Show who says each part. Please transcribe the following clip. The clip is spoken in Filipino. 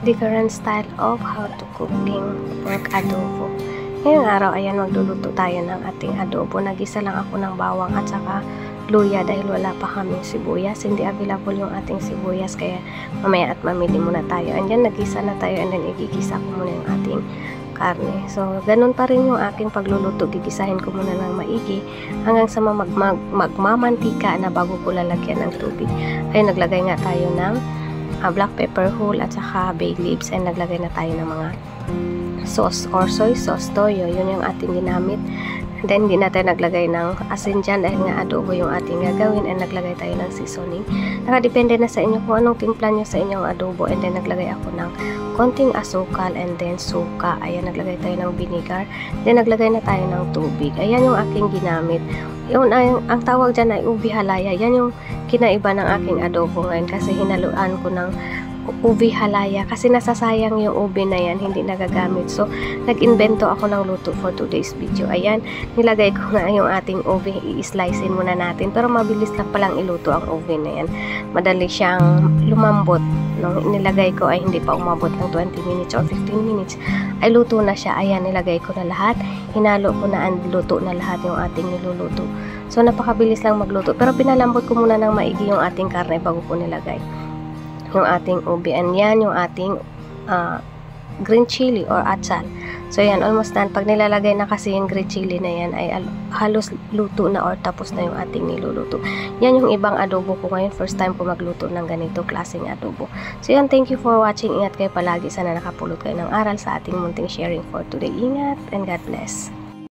Speaker 1: different style of how to cooking pork adobo. Ngayong araw, ayan, magluluto tayo ng ating adobo. Nagisa lang ako ng bawang at saka luya dahil wala pa kaming sibuyas. Hindi available yung ating sibuyas, kaya mamaya at mamili muna tayo. And yan, nagisa na tayo, and then igigisa ko muna yung ating karne. So, ganun pa rin yung aking pagluluto. Gigisahin ko muna ng maigi hanggang sa magmamantika na bago ko lalagyan ng tubig. Ay, naglagay nga tayo ng black pepper whole at saka bay leaves, and naglagay na tayo ng mga sauce or soy sauce, toyo. Yun yung ating ginamit. And then, hindi natin naglagay ng asin dyan dahil nga adobo yung ating gagawin, and naglagay tayo ng seasoning. Nakadepende na sa inyo kung anong timpla nyo sa inyong adobo. And then, naglagay ako ng konting asukal and then suka. Ayan, naglagay tayo ng vinegar. Then, naglagay na tayo ng tubig. Ayan yung aking ginamit. Yun, ang tawag dyan ay ubi halaya. Yan yung kinaiba ng aking adobo ngayon kasi hinaluan ko ng ubi halaya kasi nasasayang yung ubi na yan, hindi nagagamit. So, nag-invento ako ng luto for today's video. Ayan, nilagay ko na yung ating ubi. I-slicein muna natin. Pero mabilis lang palang iluto ang ubi na yan. Madali siyang lumambot. Nung nilagay ko ay hindi pa umabot ng 20 minutes or 15 minutes. Ay luto na siya. Ayan, nilagay ko na lahat. Hinalo ko na, and luto na lahat yung ating niluluto. So, napakabilis lang magluto. Pero pinalambot ko muna ng maigi yung ating karne bago ko nilagay yung ating ubi. And yan yung ating green chili or atsal. So yan, almost done. Pag nilalagay na kasi yung green chili na yan ay halos luto na or tapos na yung ating niluluto. Yan yung ibang adobo ko ngayon. First time ko magluto ng ganito klaseng adobo. So yan, thank you for watching. Ingat kayo palagi. Sana nakapulot kayo ng aral sa ating munting sharing for today. Ingat and God bless.